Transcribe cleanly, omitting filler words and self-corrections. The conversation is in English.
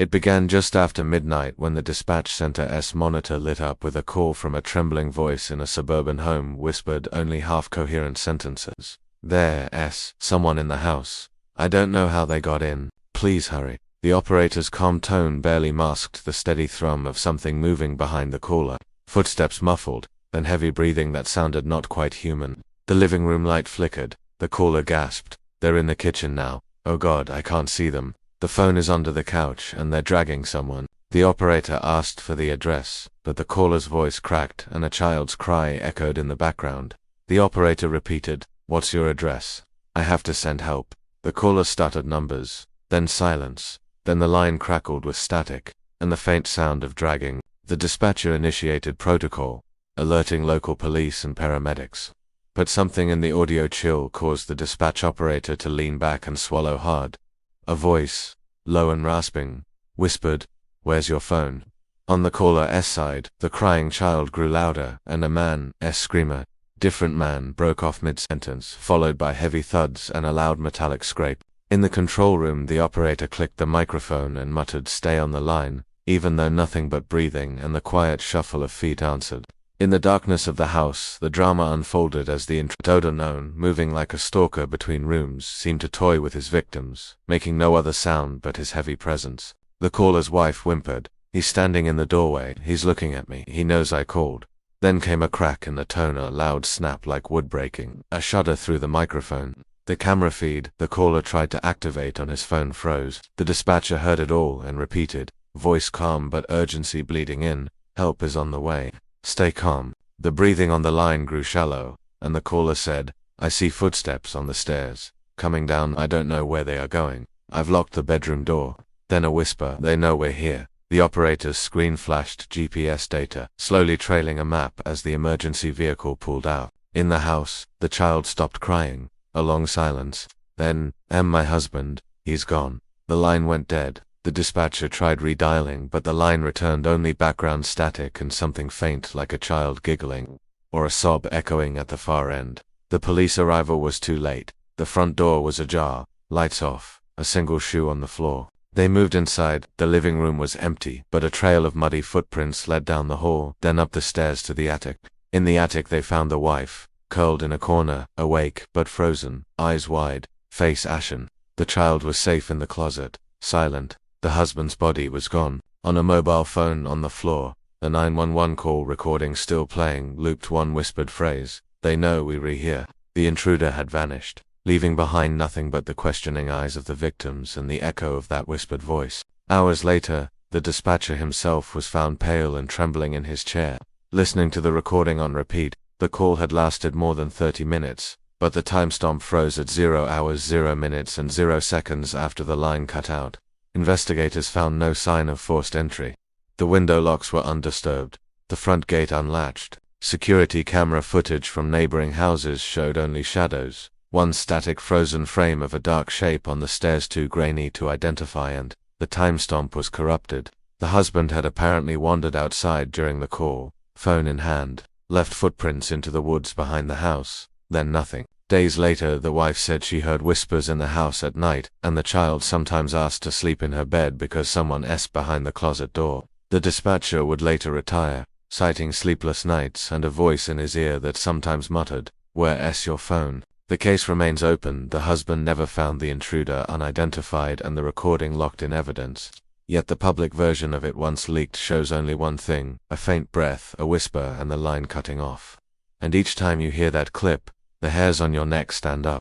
It began just after midnight when the dispatch center's monitor lit up with a call from a trembling voice in a suburban home whispered only half-coherent sentences. There's someone in the house. I don't know how they got in. Please hurry. The operator's calm tone barely masked the steady thrum of something moving behind the caller. Footsteps muffled, then heavy breathing that sounded not quite human. The living room light flickered. The caller gasped. They're in the kitchen now. Oh God, I can't see them. The phone is under the couch and they're dragging someone. The operator asked for the address, but the caller's voice cracked and a child's cry echoed in the background. The operator repeated, "What's your address? I have to send help." The caller stuttered numbers, then silence, then the line crackled with static, and the faint sound of dragging. The dispatcher initiated protocol, alerting local police and paramedics. But something in the audio chill caused the dispatch operator to lean back and swallow hard. A voice, low and rasping, whispered, "Where's your phone?" On the caller's side, the crying child grew louder, and a man's screamer, different man, broke off mid-sentence, followed by heavy thuds and a loud metallic scrape. In the control room, the operator clicked the microphone and muttered, "Stay on the line," even though nothing but breathing and the quiet shuffle of feet answered. In the darkness of the house, the drama unfolded as the intruder, known, moving like a stalker between rooms, seemed to toy with his victims, making no other sound but his heavy presence. The caller's wife whimpered, "He's standing in the doorway, he's looking at me, he knows I called." Then came a crack in the tone, a loud snap like wood breaking, a shudder through the microphone. The camera feed the caller tried to activate on his phone froze. The dispatcher heard it all and repeated, voice calm but urgency bleeding in, "Help is on the way. Stay calm." The breathing on the line grew shallow, and the caller said, "I see footsteps on the stairs. Coming down, I don't know where they are going. I've locked the bedroom door." Then a whisper, "They know we're here." The operator's screen flashed GPS data, slowly trailing a map as the emergency vehicle pulled out. In the house, the child stopped crying. A long silence. Then, "My husband, he's gone." The line went dead. The dispatcher tried redialing, but the line returned only background static and something faint like a child giggling, or a sob echoing at the far end. The police arrival was too late. The front door was ajar, lights off, a single shoe on the floor. They moved inside. The living room was empty, but a trail of muddy footprints led down the hall, then up the stairs to the attic. In the attic they found the wife, curled in a corner, awake but frozen, eyes wide, face ashen. The child was safe in the closet, silent. The husband's body was gone. On a mobile phone on the floor, the 911 call recording still playing looped one whispered phrase, "They know we're here." The intruder had vanished, leaving behind nothing but the questioning eyes of the victims and the echo of that whispered voice. Hours later, the dispatcher himself was found pale and trembling in his chair, listening to the recording on repeat. The call had lasted more than 30 minutes, but the timestamp froze at 0 hours 0 minutes and 0 seconds after the line cut out. Investigators found no sign of forced entry. The window locks were undisturbed, the front gate unlatched. Security camera footage from neighboring houses showed only shadows, one static frozen frame of a dark shape on the stairs too grainy to identify, and the timestamp was corrupted. The husband had apparently wandered outside during the call, phone in hand, left footprints into the woods behind the house, then nothing. Days later, the wife said she heard whispers in the house at night, and the child sometimes asked to sleep in her bed because someone's behind the closet door. The dispatcher would later retire, citing sleepless nights and a voice in his ear that sometimes muttered, "Where's your phone?" The case remains open. The husband never found the intruder, unidentified, and the recording locked in evidence. Yet the public version of it once leaked shows only one thing, a faint breath, a whisper, and the line cutting off. And each time you hear that clip, the hairs on your neck stand up.